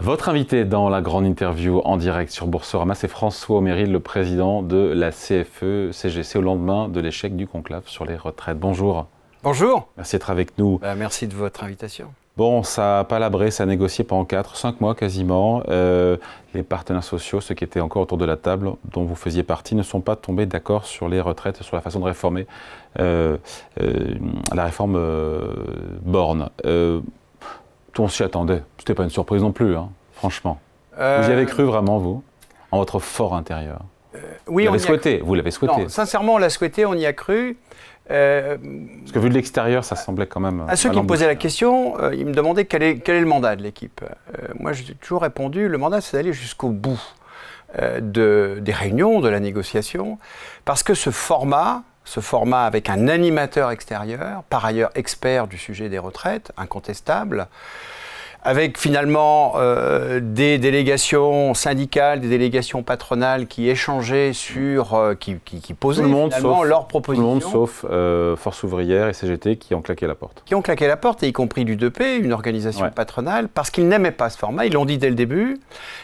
Votre invité dans la grande interview en direct sur Boursorama, c'est François Aumeril, le président de la CFE-CGC, au lendemain de l'échec du conclave sur les retraites. Bonjour. Bonjour. Merci d'être avec nous. Merci de votre invitation. Bon, ça a palabré, ça a négocié pendant 4-5 mois quasiment. Les partenaires sociaux, ceux qui étaient encore autour de la table, dont vous faisiez partie, ne sont pas tombés d'accord sur les retraites, sur la façon de réformer la réforme Borne. On s'y attendait. C'était pas une surprise non plus, hein, franchement. Vous y avez cru vraiment, vous, en votre fort intérieur? Oui, vous l'avez souhaité. Vous l'avez souhaité. Non, sincèrement, on l'a souhaité, on y a cru. Parce que vu de l'extérieur, ça semblait quand même... À ceux qui me posaient la question, ils me demandaient quel est le mandat de l'équipe. Moi, j'ai toujours répondu, le mandat, c'est d'aller jusqu'au bout des réunions, de la négociation, parce que ce format avec un animateur extérieur, par ailleurs expert du sujet des retraites, incontestable, avec finalement des délégations syndicales, des délégations patronales qui échangeaient sur, qui posaient finalement leurs propositions. Tout le monde sauf Force ouvrière et CGT qui ont claqué la porte. Qui ont claqué la porte, et y compris l'UDP, une organisation patronale, parce qu'ils n'aimaient pas ce format. Ils l'ont dit dès le début.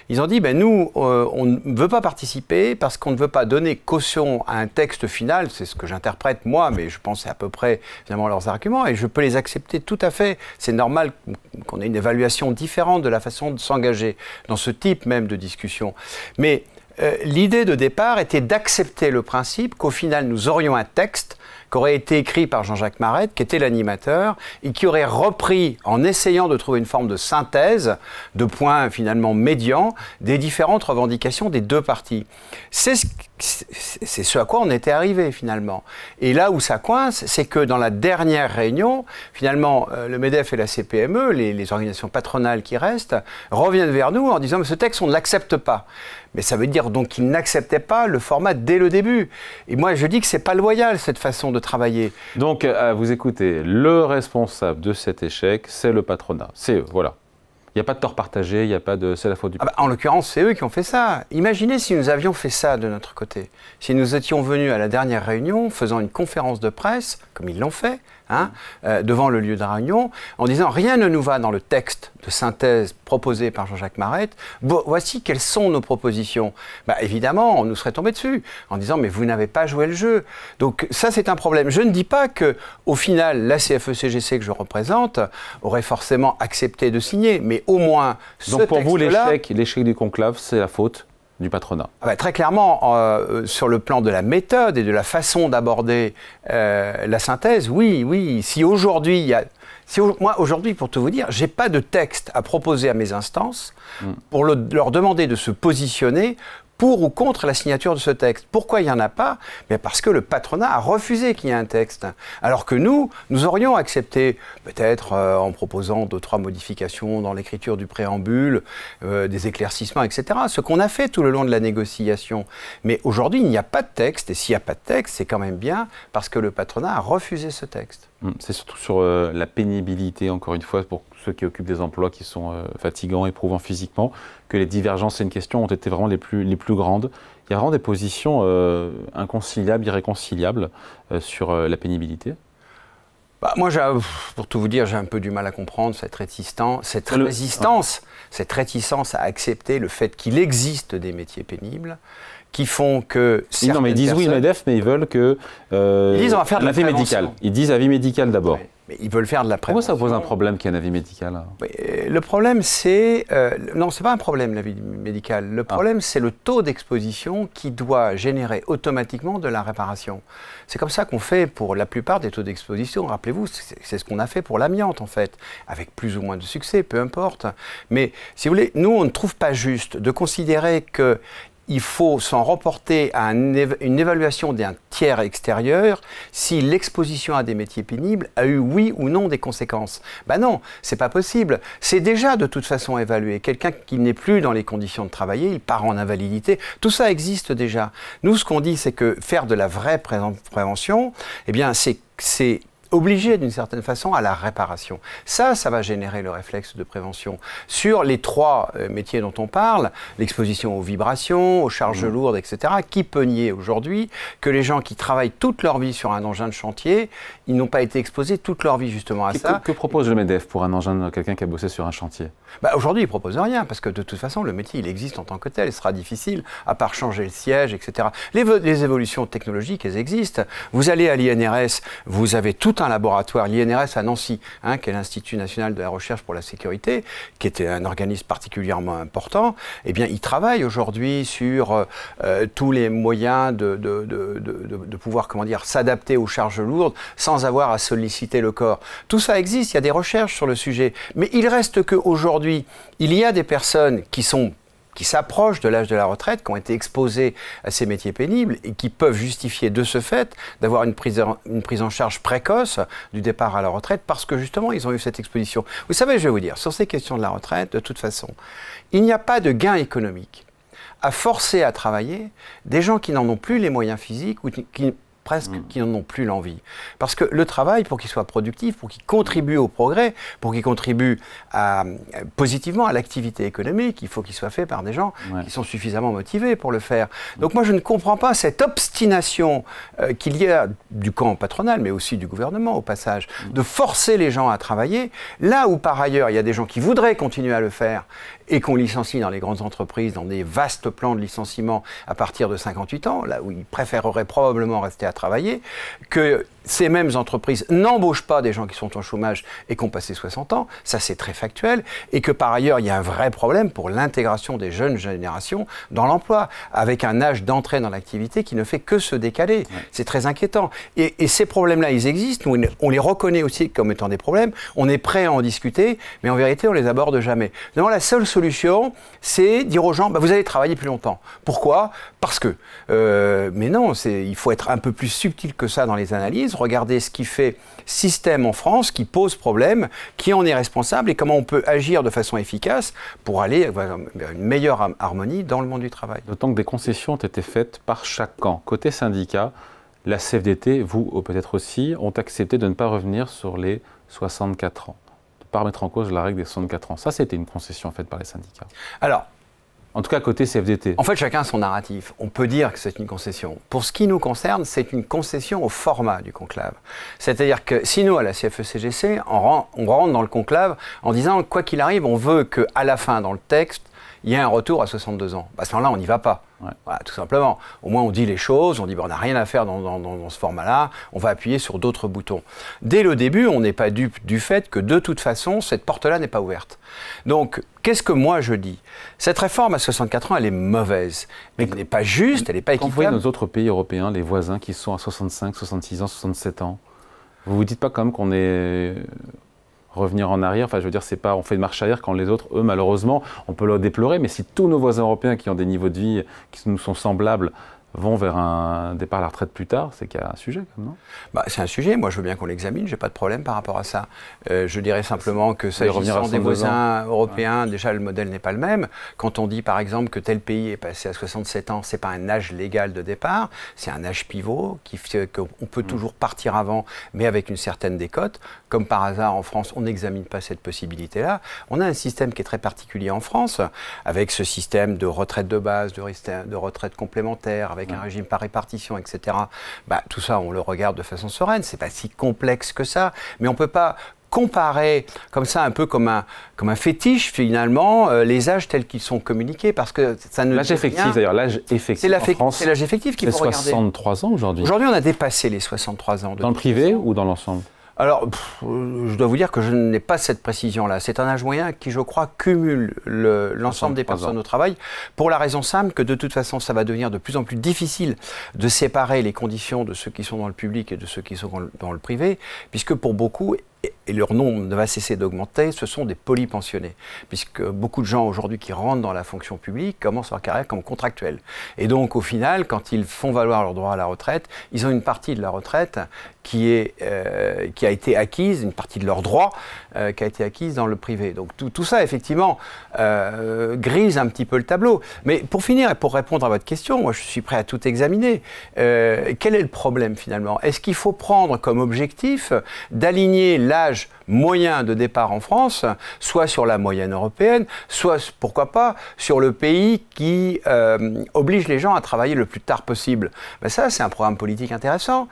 Ils ont dit, ben nous, on ne veut pas participer parce qu'on ne veut pas donner caution à un texte final. C'est ce que j'interprète moi, mais je pense que c'est à peu près finalement leurs arguments, et je peux les accepter tout à fait. C'est normal qu'on ait une évaluation différente de la façon de s'engager dans ce type même de discussion. Mais l'idée de départ était d'accepter le principe qu'au final nous aurions un texte qui aurait été écrit par Jean-Jacques Marette, qui était l'animateur, et qui aurait repris, en essayant de trouver une forme de synthèse, de points finalement médians, des différentes revendications des deux parties. C'est ce à quoi on était arrivé finalement. Et là où ça coince, c'est que dans la dernière réunion, finalement, le MEDEF et la CPME, les organisations patronales qui restent, reviennent vers nous en disant « mais ce texte, on ne l'accepte pas ». Mais ça veut dire donc qu'ils n'acceptaient pas le format dès le début. Et moi, je dis que ce n'est pas loyal, cette façon de travailler. Donc, vous écoutez, le responsable de cet échec, c'est le patronat. C'est eux, voilà. Il n'y a pas de tort partagé, il n'y a pas de... c'est la faute du patronat. En l'occurrence, c'est eux qui ont fait ça. Imaginez si nous avions fait ça de notre côté. Si nous étions venus à la dernière réunion, faisant une conférence de presse, comme ils l'ont fait, devant le lieu de la réunion, en disant « rien ne nous va dans le texte de synthèse proposé par Jean-Jacques Marette, voici quelles sont nos propositions ». Évidemment, on nous serait tombé dessus, en disant « mais vous n'avez pas joué le jeu ». Donc ça, c'est un problème. Je ne dis pas qu'au final, la CFE-CGC que je représente aurait forcément accepté de signer, mais au moins ce texte-là... Donc pour vous, l'échec du conclave, c'est la faute du patronat? Très clairement, sur le plan de la méthode et de la façon d'aborder la synthèse, oui. Si aujourd'hui, moi, aujourd'hui, pour tout vous dire, j'ai pas de texte à proposer à mes instances pour leur demander de se positionner pour ou contre la signature de ce texte. Pourquoi il n'y en a pas? Parce que le patronat a refusé qu'il y ait un texte. Alors que nous aurions accepté, peut-être en proposant 2-3 modifications dans l'écriture du préambule, des éclaircissements, etc. Ce qu'on a fait tout le long de la négociation. Mais aujourd'hui, il n'y a pas de texte. Et s'il n'y a pas de texte, c'est quand même bien parce que le patronat a refusé ce texte. C'est surtout sur la pénibilité, encore une fois, pour ceux qui occupent des emplois qui sont fatigants, éprouvants physiquement, que les divergences, c'est une question, ont été vraiment les plus grandes. Il y a vraiment des positions inconciliables, irréconciliables sur la pénibilité. Moi, pour tout vous dire, j'ai un peu du mal à comprendre cette réticence à accepter le fait qu'il existe des métiers pénibles qui font que... Non, mais ils disent oui, MEDEF, mais ils veulent que... ils disent on va faire de la avis médical. Ils disent avis médical d'abord. Oui, mais ils veulent faire de la prévention. Pourquoi ça pose un problème qu'il y ait un avis médical? Le problème, c'est... non, c'est pas un problème, l'avis médical. Le problème, c'est le taux d'exposition qui doit générer automatiquement de la réparation. C'est comme ça qu'on fait pour la plupart des taux d'exposition. Rappelez-vous, c'est ce qu'on a fait pour l'amiante, en fait, avec plus ou moins de succès, peu importe. Mais, si vous voulez, nous, on ne trouve pas juste de considérer que il faut s'en reporter à une évaluation d'un tiers extérieur si l'exposition à des métiers pénibles a eu oui ou non des conséquences. Non, c'est pas possible. C'est déjà de toute façon évalué. Quelqu'un qui n'est plus dans les conditions de travailler, il part en invalidité. Tout ça existe déjà. Nous, ce qu'on dit, c'est que faire de la vraie prévention, c'est obligé d'une certaine façon à la réparation. Ça va générer le réflexe de prévention. Sur les 3 métiers dont on parle, l'exposition aux vibrations, aux charges lourdes, etc., qui peut nier aujourd'hui que les gens qui travaillent toute leur vie sur un engin de chantier, ils n'ont pas été exposés toute leur vie justement à ça. Que propose le MEDEF pour un engin, quelqu'un qui a bossé sur un chantier? Aujourd'hui, il ne propose rien, parce que de toute façon, le métier, il existe en tant que tel. Il sera difficile, à part changer le siège, etc. Les évolutions technologiques, elles existent. Vous allez à l'INRS, vous avez tout un laboratoire, l'INRS à Nancy, qui est l'Institut national de la recherche pour la sécurité, qui était un organisme particulièrement important. Eh bien, il travaille aujourd'hui sur tous les moyens de pouvoir, comment dire, s'adapter aux charges lourdes sans avoir à solliciter le corps. Tout ça existe, il y a des recherches sur le sujet. Mais il reste qu'aujourd'hui, il y a des personnes qui s'approchent de l'âge de la retraite, qui ont été exposées à ces métiers pénibles et qui peuvent justifier de ce fait d'avoir une prise en charge précoce du départ à la retraite parce que justement ils ont eu cette exposition. Vous savez, je vais vous dire, sur ces questions de la retraite, de toute façon, il n'y a pas de gain économique à forcer à travailler des gens qui n'en ont plus les moyens physiques ou qui n'en ont plus l'envie. Parce que le travail, pour qu'il soit productif, pour qu'il contribue au progrès, pour qu'il contribue positivement à l'activité économique, il faut qu'il soit fait par des gens qui sont suffisamment motivés pour le faire. Donc moi, je ne comprends pas cette obstination qu'il y a du camp patronal, mais aussi du gouvernement, au passage, de forcer les gens à travailler, là où par ailleurs, il y a des gens qui voudraient continuer à le faire et qu'on licencie dans les grandes entreprises, dans des vastes plans de licenciement à partir de 58 ans, là où ils préféreraient probablement rester à travailler, que ces mêmes entreprises n'embauchent pas des gens qui sont au chômage et qui ont passé 60 ans, ça c'est très factuel, et que par ailleurs il y a un vrai problème pour l'intégration des jeunes générations dans l'emploi, avec un âge d'entrée dans l'activité qui ne fait que se décaler. C'est très inquiétant. Et ces problèmes-là, ils existent, on les reconnaît aussi comme étant des problèmes, on est prêt à en discuter, mais en vérité on les aborde jamais. Donc la seule solution, c'est dire aux gens, vous allez travailler plus longtemps. Pourquoi? Parce que. Mais non, il faut être un peu plus subtil que ça dans les analyses. Regardez ce qui fait système en France, qui pose problème, qui en est responsable et comment on peut agir de façon efficace pour aller vers une meilleure harmonie dans le monde du travail. D'autant que des concessions ont été faites par chaque camp. Côté syndicat, la CFDT, vous peut-être aussi, ont accepté de ne pas revenir sur les 64 ans, de ne pas remettre en cause la règle des 64 ans. Ça, c'était une concession faite par les syndicats. Alors, en tout cas, côté CFDT. En fait, chacun a son narratif. On peut dire que c'est une concession. Pour ce qui nous concerne, c'est une concession au format du conclave. C'est-à-dire que si nous, à la CFE-CGC, on rentre dans le conclave en disant, quoi qu'il arrive, on veut qu'à la fin, dans le texte, il y ait un retour à 62 ans. À ce moment-là, on n'y va pas. Voilà, tout simplement. Au moins, on dit les choses, on dit on n'a rien à faire dans ce format-là, on va appuyer sur d'autres boutons. Dès le début, on n'est pas dupe du fait que de toute façon, cette porte-là n'est pas ouverte. Donc, qu'est-ce que moi je dis? Cette réforme à 64 ans, elle est mauvaise. Mais elle n'est pas juste, elle n'est pas équitable. Quand vous voyez nos autres pays européens, les voisins qui sont à 65, 66 ans, 67 ans, vous vous dites pas quand même qu'on est... revenir en arrière, enfin je veux dire, c'est pas on fait de marche arrière quand les autres, eux malheureusement, on peut le déplorer, mais si tous nos voisins européens qui ont des niveaux de vie qui nous sont semblables vont vers un départ à la retraite plus tard, c'est qu'il y a un sujet, non? C'est un sujet, moi je veux bien qu'on l'examine, j'ai pas de problème par rapport à ça. Je dirais simplement que s'agissant des voisins européens, déjà le modèle n'est pas le même. Quand on dit par exemple que tel pays est passé à 67 ans, c'est pas un âge légal de départ, c'est un âge pivot qui fait qu'on peut toujours partir avant, mais avec une certaine décote. Comme par hasard en France, on n'examine pas cette possibilité-là. On a un système qui est très particulier en France, avec ce système de retraite de base, de retraite complémentaire, avec un régime par répartition, etc. Tout ça, on le regarde de façon sereine. C'est pas si complexe que ça, mais on peut pas comparer comme ça, un peu comme un fétiche finalement, les âges tels qu'ils sont communiqués, parce que ça ne... L'âge effectif d'ailleurs, l'âge effectif en France, c'est l'âge effectif qu'il faut regarder. C'est 63 ans aujourd'hui. Aujourd'hui, on a dépassé les 63 ans. Dans le privé ou dans l'ensemble? Alors, je dois vous dire que je n'ai pas cette précision-là. C'est un âge moyen qui, je crois, cumule l'ensemble des personnes au travail, pour la raison simple que, de toute façon, ça va devenir de plus en plus difficile de séparer les conditions de ceux qui sont dans le public et de ceux qui sont dans le privé, puisque pour beaucoup, et leur nombre ne va cesser d'augmenter, ce sont des polypensionnés. Puisque beaucoup de gens aujourd'hui qui rentrent dans la fonction publique commencent leur carrière comme contractuels. Et donc au final, quand ils font valoir leur droit à la retraite, ils ont une partie de la retraite qui a été acquise, une partie de leur droit qui a été acquise dans le privé. Donc tout ça, effectivement, grise un petit peu le tableau. Mais pour finir et pour répondre à votre question, moi je suis prêt à tout examiner. Quel est le problème finalement? Est-ce qu'il faut prendre comme objectif d'aligner l'âge moyen de départ en France, soit sur la moyenne européenne, soit, pourquoi pas, sur le pays qui oblige les gens à travailler le plus tard possible? Ben ça, c'est un programme politique intéressant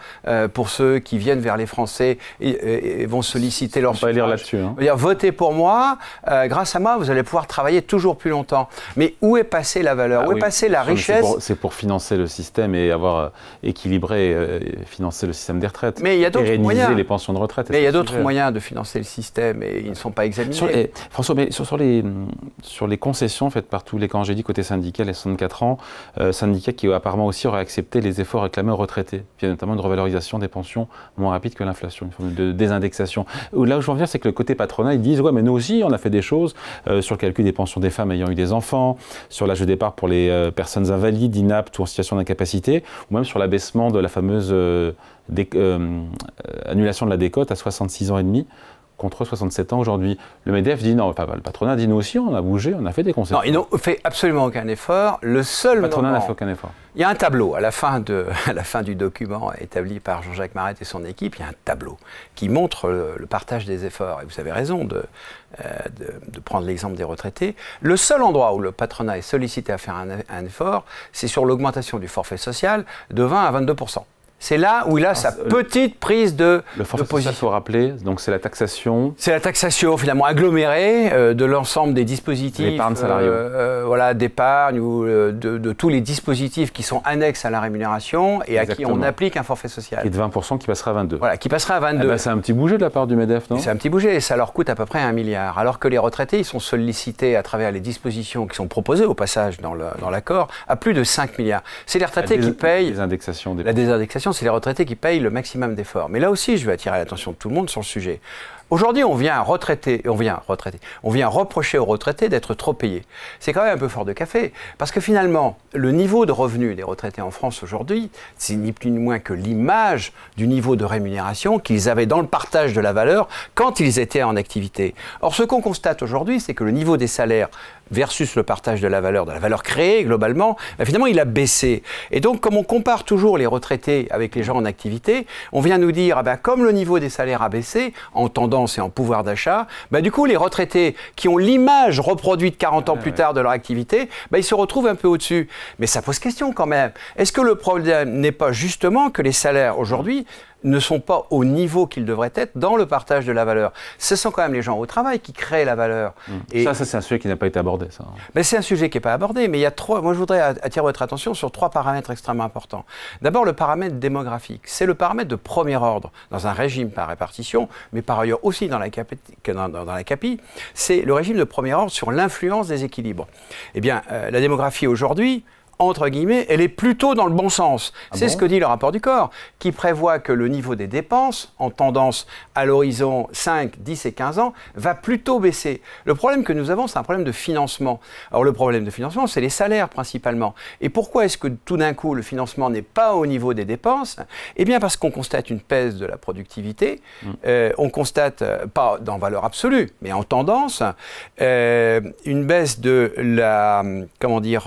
pour ceux qui viennent vers les Français et vont solliciter leur suffrage. Lire là-dessus. Hein. Dire, votez pour moi, grâce à moi, vous allez pouvoir travailler toujours plus longtemps. Mais où est passée la valeur? Où est passée la richesse? C'est pour financer le système et avoir équilibré, financer le système des retraites. Mais il y a d'autres moyens. Les pensions de retraite. Mais il y a d'autres moyens de financer le système et ils ne sont pas examinés. François, mais sur les concessions faites par tous les congédiés côté syndical et 64 ans, syndicats qui apparemment aussi auraient accepté les efforts réclamés aux retraités, puis notamment une revalorisation des pensions moins rapide que l'inflation, une forme de désindexation. Là où je veux en venir, c'est que le côté patronat, ils disent « ouais, mais nous aussi, on a fait des choses sur le calcul des pensions des femmes ayant eu des enfants, sur l'âge de départ pour les personnes invalides, inaptes ou en situation d'incapacité, ou même sur l'abaissement de la fameuse annulation de la décote à 66 ans et demi, contre 67 ans aujourd'hui. Le MEDEF dit non, le patronat dit nous aussi, on a bougé, on a fait des concessions. Non, ils n'ont fait absolument aucun effort. Le patronat n'a fait aucun effort. Il y a un tableau, à la fin du document établi par Jean-Jacques Maret et son équipe, il y a un tableau qui montre le partage des efforts. Et vous avez raison de prendre l'exemple des retraités. Le seul endroit où le patronat est sollicité à faire un effort, c'est sur l'augmentation du forfait social de 20 à 22%. C'est là où il a sa petite prise de Le forfait social, il faut rappeler, donc c'est la taxation. C'est la taxation finalement agglomérée de l'ensemble des dispositifs d'épargne salariale. Voilà, d'épargne ou de tous les dispositifs qui sont annexes à la rémunération et Exactement. À qui on applique un forfait social. Et de 20% qui passera à 22. Voilà, qui passera à 22. Ben, c'est un petit bouger de la part du MEDEF, non? C'est un petit bouger et ça leur coûte à peu près 1 milliard. Alors que les retraités, ils sont sollicités à travers les dispositions qui sont proposées au passage dans l'accord à plus de 5 milliards. C'est les retraités qui payent la désindexation. C'est les retraités qui payent le maximum d'efforts. Mais là aussi, je veux attirer l'attention de tout le monde sur le sujet. Aujourd'hui, on vient reprocher aux retraités d'être trop payés. C'est quand même un peu fort de café, parce que finalement, le niveau de revenu des retraités en France aujourd'hui, c'est ni plus ni moins que l'image du niveau de rémunération qu'ils avaient dans le partage de la valeur quand ils étaient en activité. Or, ce qu'on constate aujourd'hui, c'est que le niveau des salaires versus le partage de la valeur créée globalement, ben finalement il a baissé. Et donc comme on compare toujours les retraités avec les gens en activité, on vient nous dire, ah ben, comme le niveau des salaires a baissé, en tendance et en pouvoir d'achat, ben, du coup les retraités qui ont l'image reproduite 40 ans plus tard de leur activité, ben, ils se retrouvent un peu au-dessus. Mais ça pose question quand même. Est-ce que le problème n'est pas justement que les salaires aujourd'hui ne sont pas au niveau qu'ils devraient être dans le partage de la valeur? Ce sont quand même les gens au travail qui créent la valeur. Et ça c'est un sujet qui n'a pas été abordé. Ça. Ben, c'est un sujet qui n'est pas abordé, mais il y a moi je voudrais attirer votre attention sur 3 paramètres extrêmement importants. D'abord le paramètre démographique. C'est le paramètre de premier ordre dans un régime par répartition, mais par ailleurs aussi dans la CAPI, c'est le régime de premier ordre sur l'influence des équilibres. Eh bien, la démographie aujourd'hui, entre guillemets, elle est plutôt dans le bon sens. C'est ce que dit le rapport du corps, qui prévoit que le niveau des dépenses, en tendance à l'horizon 5, 10 et 15 ans, va plutôt baisser. Le problème que nous avons, c'est un problème de financement. Alors le problème de financement, c'est les salaires principalement. Et pourquoi est-ce que tout d'un coup, le financement n'est pas au niveau des dépenses? Eh bien parce qu'on constate une baisse de la productivité, on constate, pas dans valeur absolue, mais en tendance, une baisse de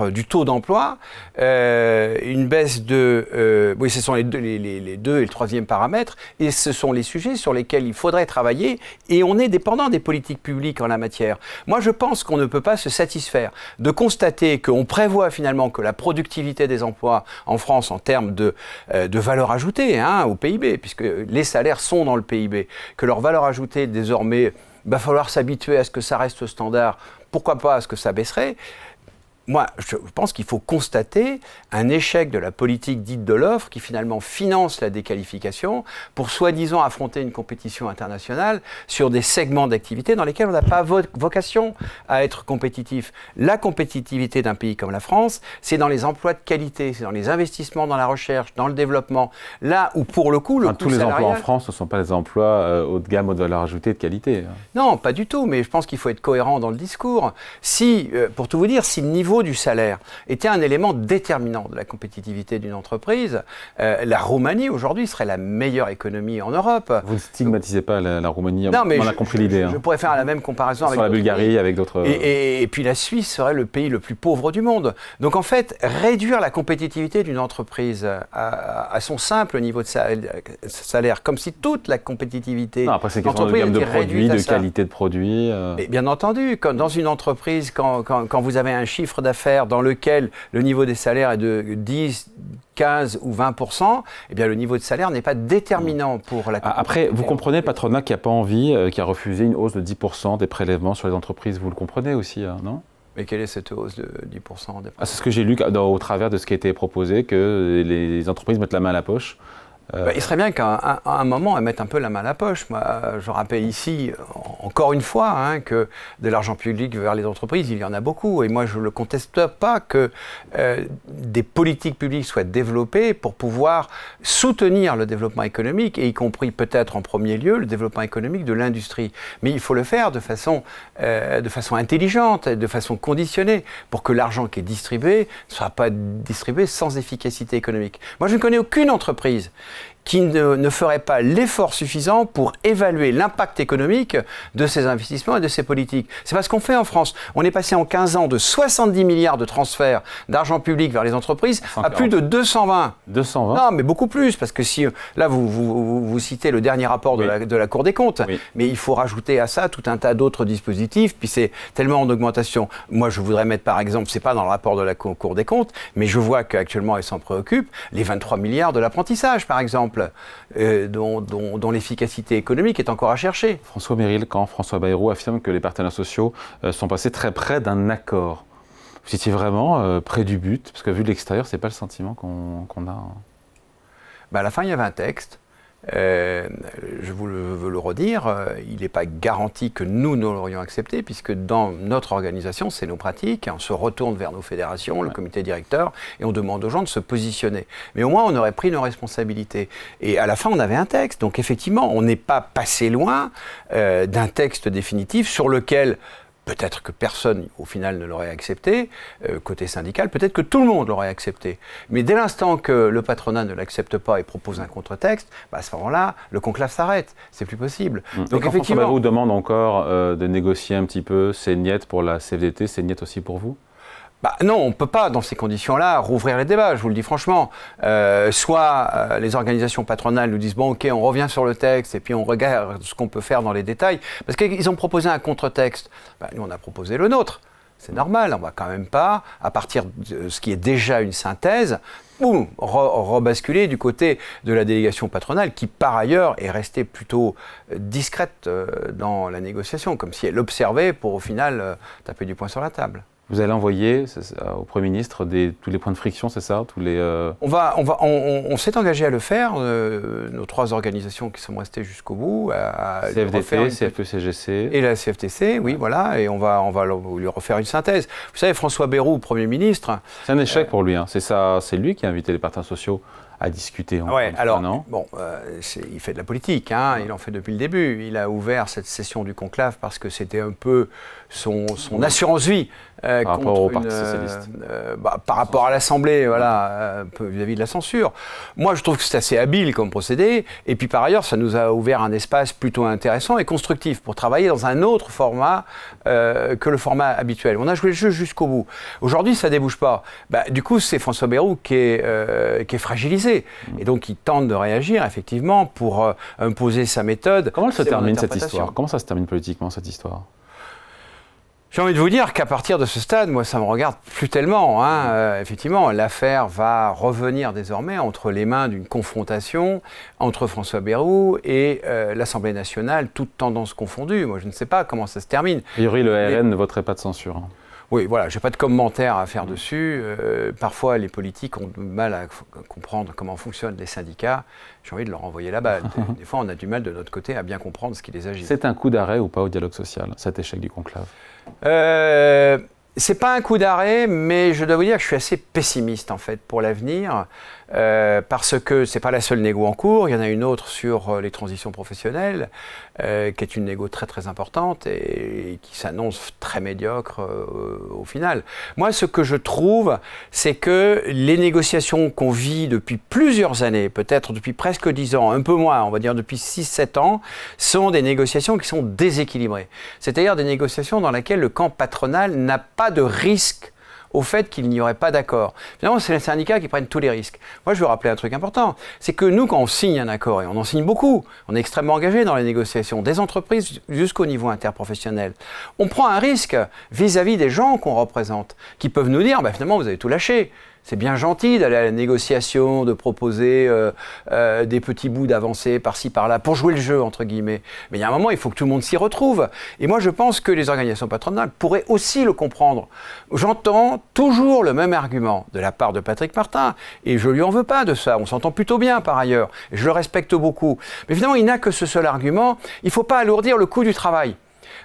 du taux d'emploi, une baisse de... oui, ce sont les deux et le troisième paramètre, et ce sont les sujets sur lesquels il faudrait travailler, et on est dépendant des politiques publiques en la matière. Moi, je pense qu'on ne peut pas se satisfaire de constater qu'on prévoit finalement que la productivité des emplois en France en termes de valeur ajoutée au PIB, puisque les salaires sont dans le PIB, que leur valeur ajoutée désormais, il va falloir s'habituer à ce que ça reste standard, pourquoi pas à ce que ça baisserait. moi, je pense qu'il faut constater un échec de la politique dite de l'offre qui finalement finance la déqualification pour soi-disant affronter une compétition internationale sur des segments d'activité dans lesquels on n'a pas vocation à être compétitif. La compétitivité d'un pays comme la France, c'est dans les emplois de qualité, c'est dans les investissements dans la recherche, dans le développement, là où pour le coup, tous les emplois en France ne sont pas des emplois haut de gamme, haute valeur ajoutée de qualité. Non, pas du tout, mais je pense qu'il faut être cohérent dans le discours. Si, pour tout vous dire, si le niveau du salaire était un élément déterminant de la compétitivité d'une entreprise, la Roumanie aujourd'hui serait la meilleure économie en Europe. Vous ne stigmatisez pas la Roumanie, non, mais on a compris l'idée. Je pourrais faire la même comparaison avec la Bulgarie, avec d'autres... Et puis la Suisse serait le pays le plus pauvre du monde. Donc en fait, réduire la compétitivité d'une entreprise à son simple niveau de salaire, comme si toute la compétitivité... Non, après c'est une question de gamme de produits, de qualité de produits... Mais bien entendu, dans une entreprise, quand vous avez un chiffre d'affaires dans lequel le niveau des salaires est de 10, 15 ou 20%, eh bien le niveau de salaire n'est pas déterminant pour la compétitivité. Après, vous comprenez le patronat qui n'a pas envie, qui a refusé une hausse de 10% des prélèvements sur les entreprises. Vous le comprenez aussi, non ? Mais quelle est cette hausse de 10% des c'est ce que j'ai lu au travers de ce qui a été proposé, que les entreprises mettent la main à la poche. Il serait bien qu'à un moment, elles mettent un peu la main à la poche. Moi, je rappelle ici, encore une fois, que de l'argent public vers les entreprises, il y en a beaucoup. Et moi, je ne le conteste pas que des politiques publiques soient développées pour pouvoir soutenir le développement économique, et y compris peut-être en premier lieu le développement économique de l'industrie. Mais il faut le faire de façon intelligente, de façon conditionnée, pour que l'argent qui est distribué ne soit pas distribué sans efficacité économique. Moi, je ne connais aucune entreprise qui ne ferait pas l'effort suffisant pour évaluer l'impact économique de ces investissements et de ces politiques. C'est pas ce qu'on fait en France. On est passé en 15 ans de 70 milliards de transferts d'argent public vers les entreprises 140. À plus de 220. 220 ? Non, mais beaucoup plus, parce que si, là, vous citez le dernier rapport de la Cour des comptes, mais il faut rajouter à ça tout un tas d'autres dispositifs, puis c'est tellement en augmentation. Moi, je voudrais mettre, par exemple, c'est pas dans le rapport de la Cour des comptes, mais je vois qu'actuellement, elle s'en préoccupe, les 23 milliards de l'apprentissage, par exemple. Dont l'efficacité économique est encore à chercher. François Méril, quand François Bayrou affirme que les partenaires sociaux sont passés très près d'un accord, vous étiez vraiment près du but? Parce que vu de l'extérieur, ce n'est pas le sentiment qu'on a. À la fin, il y avait un texte. Je veux le redire, il n'est pas garanti que nous l'aurions accepté, puisque dans notre organisation, c'est nos pratiques, on se retourne vers nos fédérations, le comité directeur, et on demande aux gens de se positionner. Mais au moins, on aurait pris nos responsabilités. Et à la fin, on avait un texte. Donc effectivement, on n'est pas passé loin d'un texte définitif sur lequel... Peut-être que personne, au final, ne l'aurait accepté, côté syndical, peut-être que tout le monde l'aurait accepté. Mais dès l'instant que le patronat ne l'accepte pas et propose un contre-texte, à ce moment-là, le conclave s'arrête. C'est plus possible. Donc quand François Bayrou demande encore de négocier un petit peu, c'est niet pour la CFDT, c'est niet aussi pour vous ? Non, on ne peut pas, dans ces conditions-là, rouvrir les débats, je vous le dis franchement. Soit les organisations patronales nous disent « bon, ok, on revient sur le texte et puis on regarde ce qu'on peut faire dans les détails ». Parce qu'ils ont proposé un contre-texte. Nous, on a proposé le nôtre. C'est normal, on ne va quand même pas, à partir de ce qui est déjà une synthèse, rebasculer du côté de la délégation patronale qui, par ailleurs, est restée plutôt discrète dans la négociation, comme si elle observait pour, au final, taper du poing sur la table. Vous allez envoyer au Premier ministre tous les points de friction, c'est ça? On s'est engagé à le faire, nos trois organisations qui sont restées jusqu'au bout. CFDT, CFE-CGC. Et la CFTC, oui, voilà, et on va lui refaire une synthèse. Vous savez, François Bayrou, Premier ministre... C'est un échec pour lui, hein. C'est lui qui a invité les partenaires sociaux à discuter. Il fait de la politique, hein, il en fait depuis le début. Il a ouvert cette session du conclave parce que c'était un peu son assurance vie par rapport au Parti socialiste. Par rapport à l'Assemblée, voilà, un peu vis-à-vis de la censure. Moi, je trouve que c'est assez habile comme procédé. Et puis par ailleurs, ça nous a ouvert un espace plutôt intéressant et constructif pour travailler dans un autre format que le format habituel. On a joué le jeu jusqu'au bout. Aujourd'hui, ça ne débouche pas. Du coup, c'est François Bayrou qui est fragilisé. Et donc, il tente de réagir, effectivement, pour imposer sa méthode. Comment elle se termine, cette histoire? Comment ça se termine politiquement, cette histoire? J'ai envie de vous dire qu'à partir de ce stade, moi, ça ne me regarde plus tellement. Effectivement, l'affaire va revenir désormais entre les mains d'une confrontation entre François Bayrou et l'Assemblée nationale, toutes tendances confondues. Moi, je ne sais pas comment ça se termine. A priori, le RN ne voterait pas de censure. Oui, voilà, je n'ai pas de commentaire à faire dessus. Parfois, les politiques ont du mal à comprendre comment fonctionnent les syndicats. J'ai envie de leur envoyer la balle. Des fois, on a du mal de notre côté à bien comprendre ce qui les agite. C'est un coup d'arrêt ou pas au dialogue social, cet échec du conclave? C'est pas un coup d'arrêt, mais je dois vous dire que je suis assez pessimiste en fait pour l'avenir, parce que c'est pas la seule négo en cours. Il y en a une autre sur les transitions professionnelles, qui est une négo très très importante et qui s'annonce très médiocre au final. Moi, ce que je trouve, c'est que les négociations qu'on vit depuis plusieurs années, peut-être depuis presque 10 ans, un peu moins, on va dire depuis 6-7 ans, sont des négociations qui sont déséquilibrées. C'est-à-dire des négociations dans lesquelles le camp patronal n'a pas de risque au fait qu'il n'y aurait pas d'accord. Finalement, c'est les syndicats qui prennent tous les risques. Moi, je veux rappeler un truc important, c'est que nous, quand on signe un accord, et on en signe beaucoup, on est extrêmement engagé dans les négociations, des entreprises jusqu'au niveau interprofessionnel, on prend un risque vis-à-vis des gens qu'on représente, qui peuvent nous dire, bah, finalement, vous avez tout lâché. C'est bien gentil d'aller à la négociation, de proposer des petits bouts d'avancée par-ci, par-là, pour jouer le jeu, entre guillemets. Mais il y a un moment, il faut que tout le monde s'y retrouve. Et moi, je pense que les organisations patronales pourraient aussi le comprendre. J'entends toujours le même argument de la part de Patrick Martin, et je lui en veux pas de ça. On s'entend plutôt bien, par ailleurs, et je le respecte beaucoup. Mais finalement, il n'a que ce seul argument. Il ne faut pas alourdir le coût du travail.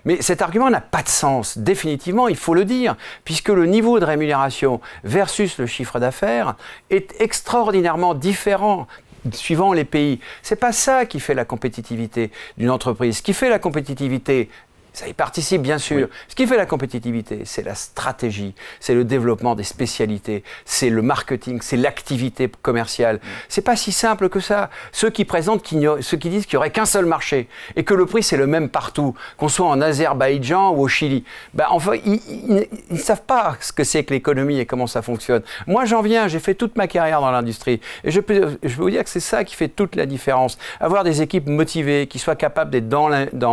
Mais cet argument n'a pas de sens. Définitivement, il faut le dire, puisque le niveau de rémunération versus le chiffre d'affaires est extraordinairement différent suivant les pays. C'est pas ça qui fait la compétitivité d'une entreprise. Ce qui fait la compétitivité, ça y participe bien sûr. Oui. Ce qui fait la compétitivité, c'est la stratégie, c'est le développement des spécialités, c'est le marketing, c'est l'activité commerciale. C'est pas si simple que ça. Ceux qui disent qu'il n'y aurait qu'un seul marché et que le prix c'est le même partout, qu'on soit en Azerbaïdjan ou au Chili, ben, enfin, ils ne savent pas ce que c'est que l'économie et comment ça fonctionne. Moi j'en viens, j'ai fait toute ma carrière dans l'industrie et je peux vous dire que c'est ça qui fait toute la différence. Avoir des équipes motivées, qui soient capables d'être dans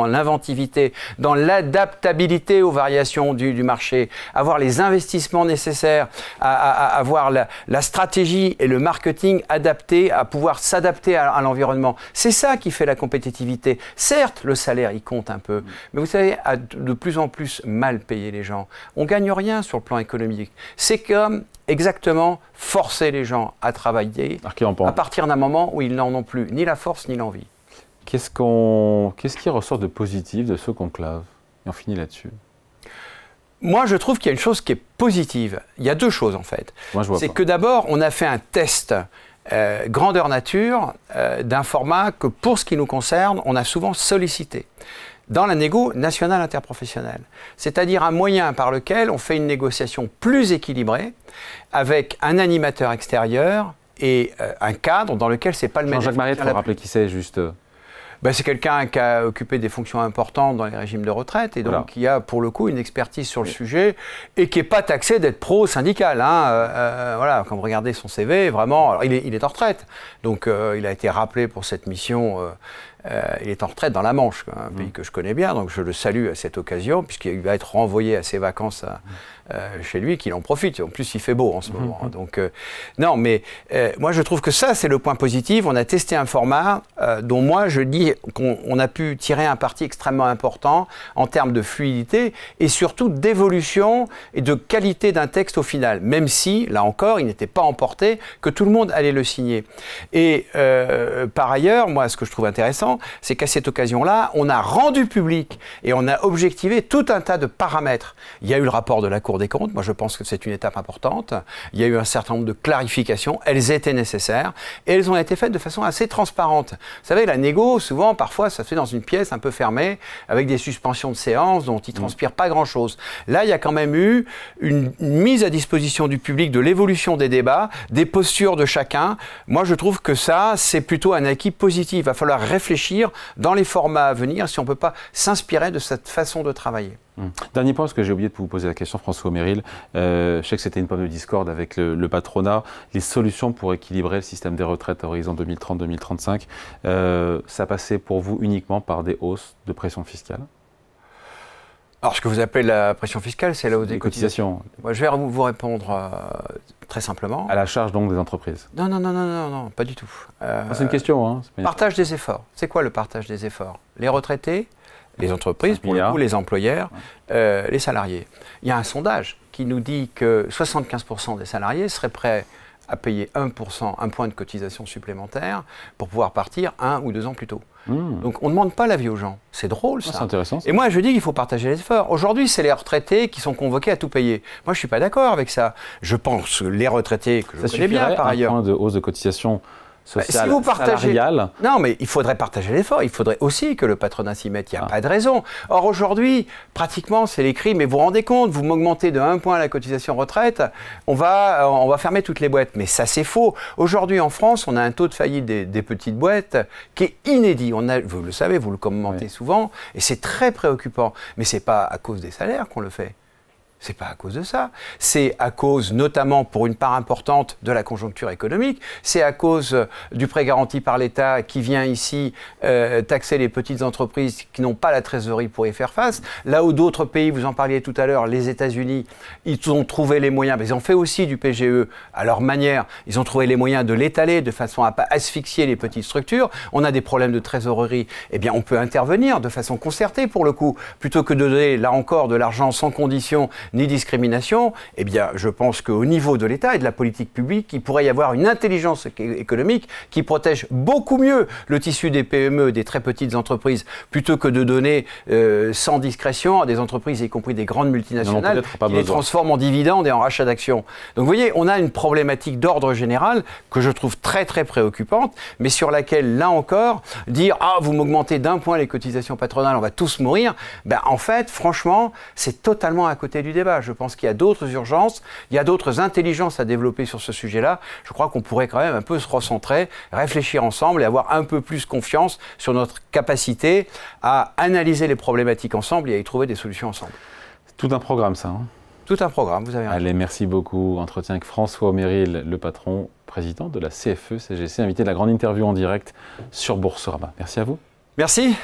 l'inventivité, dans l'adaptabilité aux variations du marché, avoir les investissements nécessaires, avoir la stratégie et le marketing adaptés, à pouvoir s'adapter à l'environnement. C'est ça qui fait la compétitivité. Certes, le salaire, il compte un peu, mais vous savez, à de plus en plus mal payer les gens. On ne gagne rien sur le plan économique. C'est comme exactement forcer les gens à travailler à partir d'un moment où ils n'en ont plus ni la force ni l'envie. Qu'est-ce qui ressort de positif de ce conclave? Et on finit là-dessus. Moi, je trouve qu'il y a une chose qui est positive. Il y a deux choses, en fait. C'est que d'abord, on a fait un test grandeur nature d'un format que, pour ce qui nous concerne, on a souvent sollicité dans la négo nationale interprofessionnelle. C'est-à-dire un moyen par lequel on fait une négociation plus équilibrée avec un animateur extérieur et un cadre dans lequel c'est pas le même. Jean-Jacques Mariette, il faut rappeler qui c'est juste. Ben, c'est quelqu'un qui a occupé des fonctions importantes dans les régimes de retraite et donc qui a pour le coup une expertise sur le sujet et qui n'est pas taxé d'être pro-syndical. Voilà, quand vous regardez son CV, vraiment, alors il est en retraite, donc il a été rappelé pour cette mission. Il est en retraite dans la Manche, un pays que je connais bien, donc je le salue à cette occasion, puisqu'il va être renvoyé à ses vacances chez lui, qu'il en profite. En plus, il fait beau en ce moment. Donc, non, mais moi, je trouve que ça, c'est le point positif. On a testé un format dont moi, je dis qu'on a pu tirer un parti extrêmement important en termes de fluidité et surtout d'évolution et de qualité d'un texte au final, même si, là encore, il n'était pas emporté que tout le monde allait le signer. Et par ailleurs, moi, ce que je trouve intéressant, c'est qu'à cette occasion-là, on a rendu public et on a objectivé tout un tas de paramètres. Il y a eu le rapport de la Cour des comptes, moi je pense que c'est une étape importante. Il y a eu un certain nombre de clarifications, elles étaient nécessaires et elles ont été faites de façon assez transparente. Vous savez, la négo, souvent, parfois, ça se fait dans une pièce un peu fermée, avec des suspensions de séance dont il ne transpire pas grand-chose. Là, il y a quand même eu une mise à disposition du public de l'évolution des débats, des postures de chacun. Moi, je trouve que ça, c'est plutôt un acquis positif. Il va falloir réfléchir dans les formats à venir si on ne peut pas s'inspirer de cette façon de travailler. Dernier point, parce que j'ai oublié de vous poser la question, François Meril. Je sais que c'était une pomme de discorde avec le patronat. Les solutions pour équilibrer le système des retraites à horizon 2030-2035, ça passait pour vous uniquement par des hausses de pression fiscale? Alors, ce que vous appelez la pression fiscale, c'est la hausse des cotisations. Moi, je vais vous répondre très simplement. À la charge donc des entreprises? Non, pas du tout. C'est une question. Hein, partage des efforts. C'est quoi le partage des efforts? Les retraités les entreprises, pour le coup, les employeurs, les salariés. Il y a un sondage qui nous dit que 75% des salariés seraient prêts à payer 1%, un point de cotisation supplémentaire pour pouvoir partir 1 ou 2 ans plus tôt. Donc on ne demande pas l'avis aux gens. C'est drôle ça. C'est intéressant. Et moi je dis qu'il faut partager l'effort. Aujourd'hui c'est les retraités qui sont convoqués à tout payer. Moi je ne suis pas d'accord avec ça. Je pense que les retraités, que je connais bien par ailleurs. Un point de hausse de cotisation sociale, si vous partagez, salariale. Non, mais il faudrait partager l'effort. Il faudrait aussi que le patronat s'y mette. Il n'y a pas de raison. Or, aujourd'hui, pratiquement, c'est l'écrit. Mais vous vous rendez compte, vous m'augmentez de 1 point la cotisation retraite, on va fermer toutes les boîtes. Mais ça, c'est faux. Aujourd'hui, en France, on a un taux de faillite des petites boîtes qui est inédit. Vous le savez, vous le commentez souvent. Et c'est très préoccupant. Mais ce n'est pas à cause des salaires qu'on le fait. C'est pas à cause de ça. C'est à cause, notamment pour une part importante, de la conjoncture économique. C'est à cause du prêt garanti par l'État qui vient ici taxer les petites entreprises qui n'ont pas la trésorerie pour y faire face. Là où d'autres pays, vous en parliez tout à l'heure, les États-Unis, ils ont trouvé les moyens, mais ils ont fait aussi du PGE à leur manière. Ils ont trouvé les moyens de l'étaler de façon à ne pas asphyxier les petites structures. On a des problèmes de trésorerie. Eh bien, on peut intervenir de façon concertée pour le coup, plutôt que de donner, là encore, de l'argent sans condition ni discrimination, eh bien, je pense qu'au niveau de l'État et de la politique publique, il pourrait y avoir une intelligence économique qui protège beaucoup mieux le tissu des PME, des très petites entreprises, plutôt que de donner sans discrétion à des entreprises, y compris des grandes multinationales, qui les transforment en dividendes et en rachats d'actions. Donc, vous voyez, on a une problématique d'ordre général que je trouve très, très préoccupante, mais sur laquelle, là encore, dire « Ah, vous m'augmentez d'1 point les cotisations patronales, on va tous mourir », ben, en fait, franchement, c'est totalement à côté du débat. Je pense qu'il y a d'autres urgences, il y a d'autres intelligences à développer sur ce sujet-là. Je crois qu'on pourrait quand même un peu se recentrer, réfléchir ensemble et avoir un peu plus confiance sur notre capacité à analyser les problématiques ensemble et à y trouver des solutions ensemble. Tout un programme, ça. Tout un programme, vous avez raison. Allez, merci beaucoup. Entretien avec François Aumeril, le patron, président de la CFE-CGC, invité de la grande interview en direct sur Boursorama. Merci à vous. Merci.